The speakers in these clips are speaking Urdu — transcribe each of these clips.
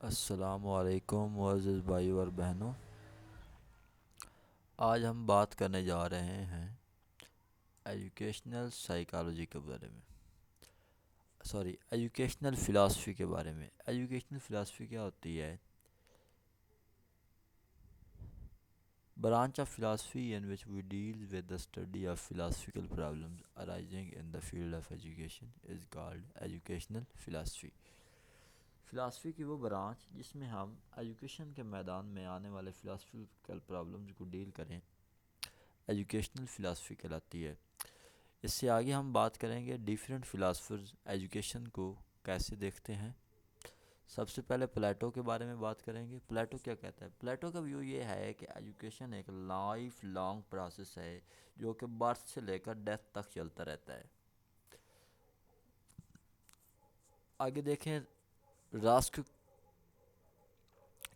السلام علیکم معزز بھائی اور بہنوں، آج ہم بات کرنے جا رہے ہیں ایجوکیشنل سائیکالوجی کے بارے میں، ایجوکیشنل فلاسفی کے بارے میں۔ ایجوکیشنل فلاسفی کیا ہوتی ہے؟ Branch of philosophy in which we deal with the study of philosophical problems arising in the field of education is called educational philosophy۔ Philosophy کی وہ برانچ جس میں ہم ایجوکیشن کے میدان میں آنے والے فلاسفیکل پرابلمز کو ڈیل کریں، ایجوکیشنل فلاسفی کہلاتی ہے۔ اس سے آگے ہم بات کریں گے ڈیفرنٹ فلاسفرز ایجوکیشن کو کیسے دیکھتے ہیں۔ سب سے پہلے پلیٹو کے بارے میں بات کریں گے۔ پلیٹو کیا کہتا ہے؟ پلیٹو کا ویو یہ ہے کہ ایجوکیشن ایک لائف لانگ پروسیس ہے جو کہ برتھ سے لے کر ڈیتھ تک چلتا رہتا ہے۔ آگے دیکھیں راسک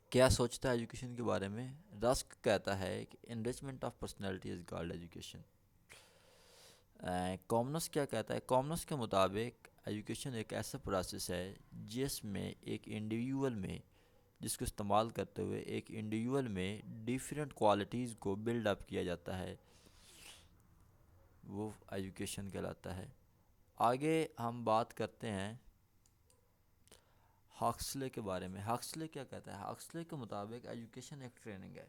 کیا سوچتا ہے ایجوکیشن کے بارے میں۔ راسک کہتا ہے کہ enrichment of personality is called education. Comenius کیا کہتا ہے؟ کومنس کے مطابق ایجوکیشن ایک ایسا پروسیس ہے جس میں ایک انڈیویول میں، جس کو استعمال کرتے ہوئے ایک انڈیویول میں ڈیفرنٹ کوالٹیز کو بلڈ اپ کیا جاتا ہے، وہ ایجوکیشن کہلاتا ہے۔ آگے ہم بات کرتے ہیں ہاکسلے کے بارے میں۔ ہاکسلے کیا کہتا ہے؟ ہاکسلے کے مطابق ایجوکیشن ایک ٹریننگ ہے،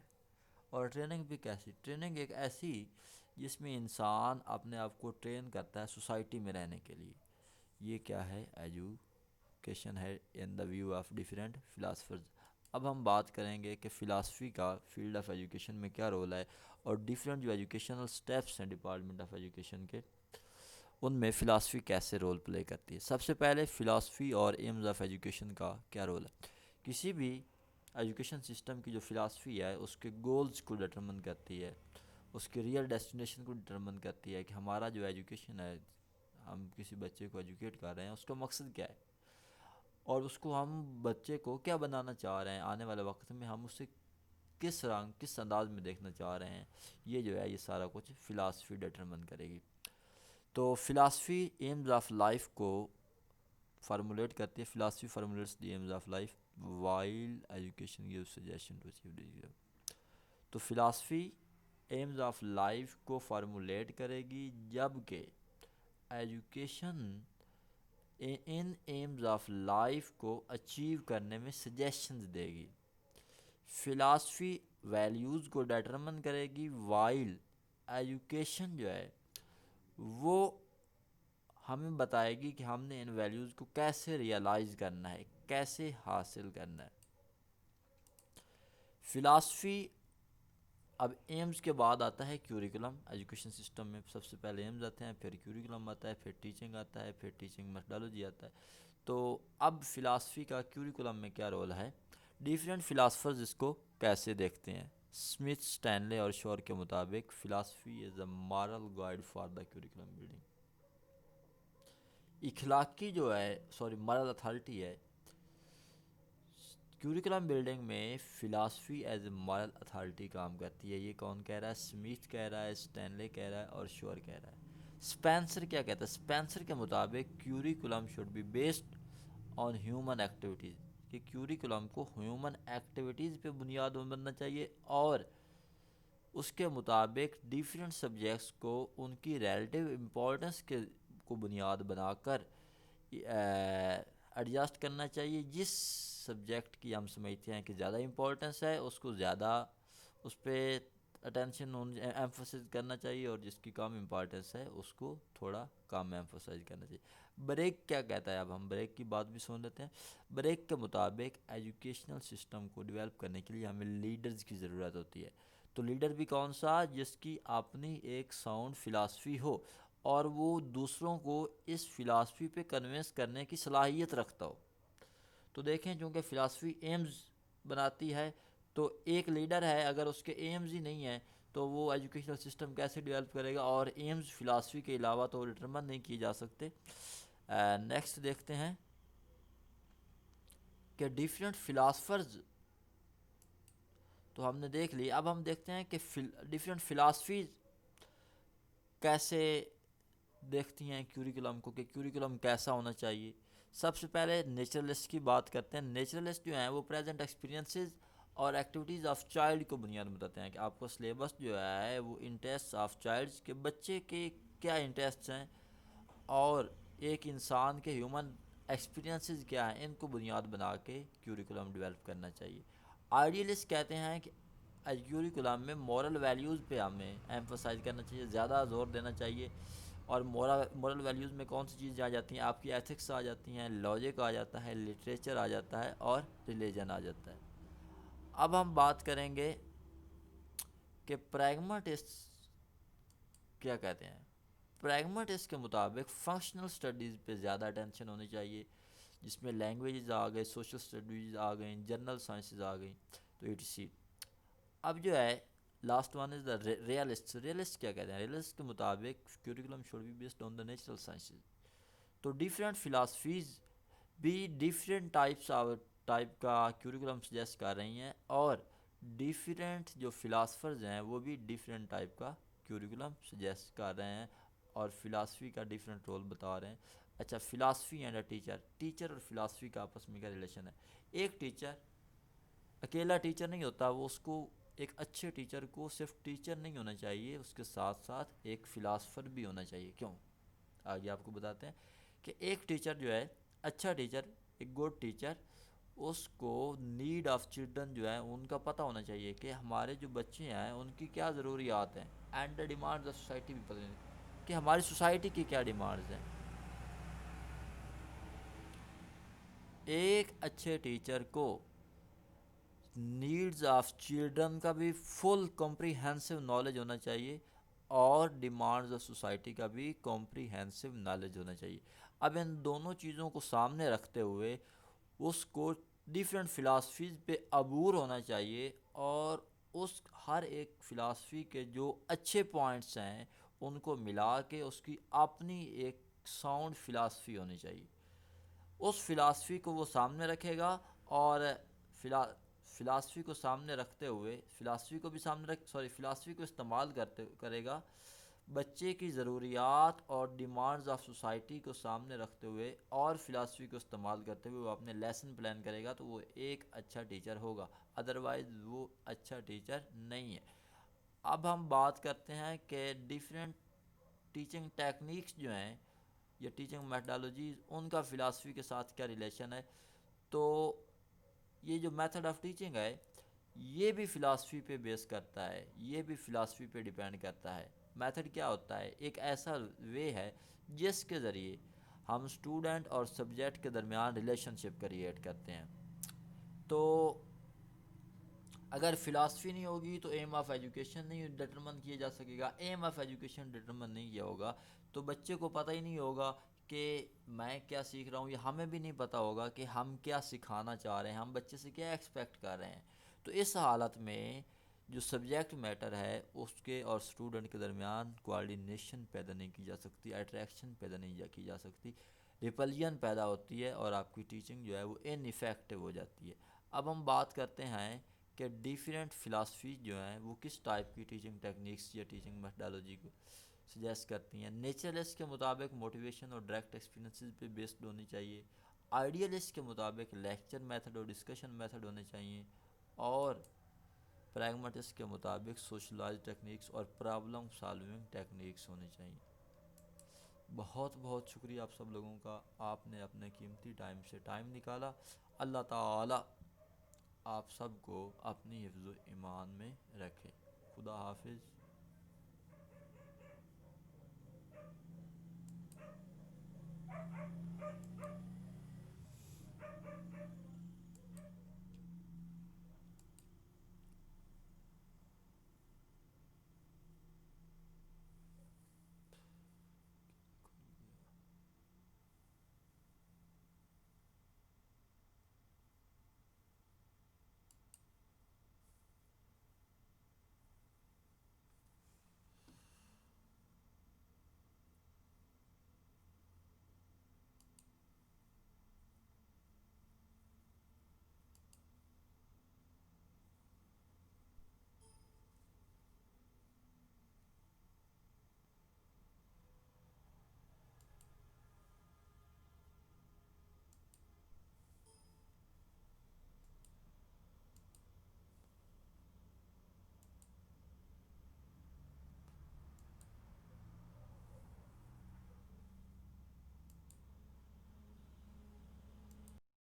اور ٹریننگ بھی کیسی؟ ٹریننگ ایک ایسی جس میں انسان اپنے آپ کو ٹرین کرتا ہے سوسائٹی میں رہنے کے لیے۔ یہ کیا ہے؟ ایجوکیشن ہے in the view of different philosophers. اب ہم بات کریں گے کہ فلاسفی کا فیلڈ آف ایجوکیشن میں کیا رول ہے، اور ڈیفرنٹ جو ایجوکیشنل سٹیپس ہیں ڈپارٹمنٹ آف ایجوکیشن کے، ان میں فلاسفی کیسے رول پلے کرتی ہے۔ سب سے پہلے فلاسفی اور ایمز آف ایجوکیشن کا کیا رول ہے۔ کسی بھی ایجوکیشن سسٹم کی جو فلاسفی ہے اس کے گولز کو ڈٹرمن کرتی ہے، اس کے ریئل ڈیسٹینیشن کو ڈٹرمن کرتی ہے کہ ہمارا جو ایجوکیشن ہے، ہم کسی بچے کو ایجوکیٹ کر رہے ہیں، اس کا مقصد کیا ہے، اور اس کو ہم بچے کو کیا بنانا چاہ رہے ہیں، آنے والے وقت میں ہم اسے کس رنگ کس انداز میں دیکھنا چاہ رہے ہیں۔ یہ جو ہے یہ سارا کچھ فلاسفی ڈٹرمن کرے گی۔ تو فلاسفی ایمز آف لائف کو فارمولیٹ کرتی ہے۔ Philosophy formulates the aims of life while education give suggestion to achieve these. تو فلاسفی ایمز آف لائف کو فارمولیٹ کرے گی، جب کہ ایجوکیشن ان ایمز آف لائف کو اچیو کرنے میں سجیشنز دے گی۔ فلاسفی ویلیوز کو ڈیٹرمن کرے گی، وائل ایجوکیشن جو ہے وہ ہمیں بتائے گی کہ ہم نے ان ویلیوز کو کیسے ریئلائز کرنا ہے، کیسے حاصل کرنا ہے۔ فلاسفی اب ایمز کے بعد آتا ہے کیوریکولم۔ ایجوکیشن سسٹم میں سب سے پہلے ایمز آتے ہیں، پھر کیوریکولم آتا ہے، پھر ٹیچنگ آتا ہے، پھر ٹیچنگ میتھڈالوجی آتا ہے۔ تو اب فلاسفی کا کیوریکولم میں کیا رول ہے، ڈیفرنٹ فلاسفرز اس کو کیسے دیکھتے ہیں۔ اسمتھ، اسٹینلے اور شور کے مطابق philosophy is a moral guide for the curriculum building. اخلاقی جو ہے مارل اتھارٹی ہے کیوریکولم بلڈنگ میں، philosophy is a moral authority کام کرتی ہے۔ یہ کون کہہ رہا ہے؟ اسمتھ کہہ رہا ہے، اسٹینلے کہہ رہا ہے، اور شور کہہ رہا ہے۔ اسپینسر کیا کہتا ہے؟ اسپینسر کے مطابق curriculum should be based on human activities, کہ کیوریکولم کو ہیومن ایکٹیویٹیز پہ بنیاد بننا چاہیے، اور اس کے مطابق ڈیفرنٹ سبجیکٹس کو ان کی ریلیٹیو امپورٹنس کے کو بنیاد بنا کر ایڈجسٹ کرنا چاہیے۔ جس سبجیکٹ کی ہم سمجھتے ہیں کہ زیادہ امپورٹنس ہے، اس کو زیادہ اس پہ اٹینشن ایمفسائز کرنا چاہیے، اور جس کی کم امپورٹنس ہے اس کو تھوڑا کم ایمفسائز کرنا چاہیے۔ بریک کیا کہتا ہے؟ اب ہم بریک کی بات بھی سن لیتے ہیں۔ بریک کے مطابق ایجوکیشنل سسٹم کو ڈیولپ کرنے کے لیے ہمیں لیڈرز کی ضرورت ہوتی ہے۔ تو لیڈر بھی کون سا؟ جس کی اپنی ایک ساؤنڈ فلاسفی ہو، اور وہ دوسروں کو اس فلاسفی پہ کنونس کرنے کی صلاحیت رکھتا ہو۔ تو دیکھیں چونکہ فلاسفی ایمز بناتی ہے، تو ایک لیڈر ہے، اگر اس کے ایمز ہی نہیں ہیں تو وہ ایجوکیشنل سسٹم کیسے ڈیولپ کرے گا، اور ایمز فلاسفی کے علاوہ تو ڈٹرمن نہیں کیے جا سکتے۔ نیکسٹ دیکھتے ہیں کہ ڈیفرنٹ فلاسفرز تو ہم نے دیکھ لی۔ اب ہم دیکھتے ہیں کہ ڈیفرنٹ فلاسفیز کیسے دیکھتی ہیں کیوریکولم کو، کہ کیوریکولم کیسا ہونا چاہیے۔ سب سے پہلے نیچرلسٹ کی بات کرتے ہیں. نیچرلسٹ جو ہیں وہ پریزنٹ ایکسپیرینسز اور ایکٹیویٹیز آف چائلڈ کو بنیاد بتاتے ہیں کہ آپ کو سلیبس جو ہے وہ انٹرسٹ آف چائلڈ کے بچے کے کیا انٹرسٹ ہیں اور ایک انسان کے ہیومن ایکسپیرینسز کیا ہیں، ان کو بنیاد بنا کے کیوریکولم ڈیولپ کرنا چاہیے. آئیڈیلسٹ کہتے ہیں کہ کیوریکولم میں مورل ویلیوز پہ ہمیں ایمفسائز کرنا چاہیے، زیادہ زور دینا چاہیے. اور مورل ویلیوز میں کون سی چیزیں آ جاتی ہیں؟ آپ کی ایتھکس آ جاتی ہیں، لاجک آ جاتا ہے، لٹریچر آ جاتا ہے اور ریلیجن آ جاتا ہے. اب ہم بات کریں گے کہ پریگماٹسٹ کیا کہتے ہیں. پریگماٹسٹ کے مطابق فنکشنل اسٹڈیز پہ زیادہ اٹینشن ہونی چاہیے، جس میں لینگویجز آ گئے، سوشل اسٹڈیز آ گئیں، جنرل سائنسز آ گئیں، تو ETC. اب جو ہے last one is the realist. Realist کیا کہتے ہیں؟ ریئلسٹ کے مطابق curriculum should be based on the natural sciences. تو ڈیفرینٹ فلاسفیز بھی ڈیفرینٹ ٹائپ کا کیوریکولم سجیسٹ کر رہی ہیں، اور ڈیفرینٹ جو فلاسفرز ہیں وہ بھی ڈیفرینٹ ٹائپ کا کیوریکولم سجیسٹ کر رہے ہیں اور فلاسفی کا ڈیفرینٹ رول بتا رہے ہیں. اچھا، philosophy and a teacher. Teacher اور فلاسفی کا آپس میں کیا ریلیشن ہے؟ ایک ٹیچر اکیلا ٹیچر نہیں ہوتا، وہ اس کو ایک اچھے ٹیچر کو صرف ٹیچر نہیں ہونا چاہیے، اس کے ساتھ ساتھ ایک فلاسفر بھی ہونا چاہیے. کیوں؟ آگے آپ کو بتاتے ہیں کہ ایک ٹیچر جو ہے، اچھا ٹیچر، ایک گڈ ٹیچر، اس کو نیڈ آف چلڈرن جو ہے ان کا پتہ ہونا چاہیے کہ ہمارے جو بچے ہیں ان کی کیا ضروریات ہیں، and the demands of society بھی پتہ کہ ہماری سوسائٹی کی کیا ڈیمانڈز ہیں. ایک اچھے ٹیچر کو نیڈز آف چلڈرن کا بھی فل کمپریہنسو نالج ہونا چاہیے اور ڈیمانڈز آف سوسائٹی کا بھی کمپریہنسو نالج ہونا چاہیے. اب ان دونوں چیزوں کو سامنے رکھتے ہوئے اس کو ڈیفرنٹ فلاسفیز پہ عبور ہونا چاہیے، اور اس ہر ایک فلاسفی کے جو اچھے پوائنٹس ہیں ان کو ملا کے اس کی اپنی ایک ساؤنڈ فلاسفی ہونی چاہیے. اس فلاسفی کو وہ سامنے رکھے گا، اور فلاسفی کو سامنے رکھتے ہوئے فلاسفی کو استعمال کرے گا بچے کی ضروریات اور ڈیمانڈز آف سوسائٹی کو سامنے رکھتے ہوئے، اور فلاسفی کو استعمال کرتے ہوئے وہ اپنے لیسن پلان کرے گا، تو وہ ایک اچھا ٹیچر ہوگا. ادروائز وہ اچھا ٹیچر نہیں ہے. اب ہم بات کرتے ہیں کہ ڈیفرنٹ ٹیچنگ ٹیکنیکس جو ہیں یا ٹیچنگ میتھڈالوجیز، ان کا فلاسفی کے ساتھ کیا ریلیشن ہے. تو یہ جو میتھڈ آف ٹیچنگ ہے یہ بھی فلاسفی پہ بیس کرتا ہے، یہ بھی فلاسفی پہ ڈیپینڈ کرتا ہے. میتھڈ کیا ہوتا ہے؟ ایک ایسا وے ہے جس کے ذریعے ہم اسٹوڈنٹ اور سبجیکٹ کے درمیان ریلیشن شپ کریٹ کرتے ہیں. تو اگر فلاسفی نہیں ہوگی تو ایم آف ایجوکیشن نہیں ڈٹرمن کیا جا سکے گا. ایم آف ایجوکیشن ڈٹرمن نہیں کیا ہوگا تو بچے کو پتہ ہی نہیں ہوگا کہ میں کیا سیکھ رہا ہوں، یا ہمیں بھی نہیں پتہ ہوگا کہ ہم کیا سکھانا چاہ رہے ہیں، ہم بچے سے کیا ایکسپیکٹ کر رہے ہیں. تو اس حالت میں جو سبجیکٹ میٹر ہے اس کے اور اسٹوڈنٹ کے درمیان کوآرڈینیشن پیدا نہیں کی جا سکتی، اٹریکشن پیدا نہیں کی جا سکتی، ریپلین پیدا ہوتی ہے، اور آپ کی ٹیچنگ جو ہے وہ ان ایفیکٹو ہو جاتی ہے. اب ہم بات کرتے ہیں کہ ڈیفرینٹ فلاسفی جو ہیں وہ کس ٹائپ کی ٹیچنگ ٹیکنیکس یا ٹیچنگ میتھڈالوجی کو سجیسٹ کرتی ہیں. نیچرلسٹ کے مطابق موٹیویشن اور ڈائریکٹ ایکسپیرینسز پہ بیسڈ ہونی چاہیے. آئیڈیلسٹ کے مطابق لیکچر میتھڈ اور ڈسکشن میتھڈ ہونے چاہیے. اور پریگماٹسٹ کے مطابق سوشلائز ٹیکنیکس اور پرابلم سالونگ ٹیکنیکس ہونے چاہیے. بہت بہت شکریہ آپ سب لوگوں کا، آپ نے اپنے قیمتی ٹائم سے ٹائم نکالا. اللہ تعالی آپ سب کو اپنی حفظ و ایمان میں رکھے. خدا حافظ.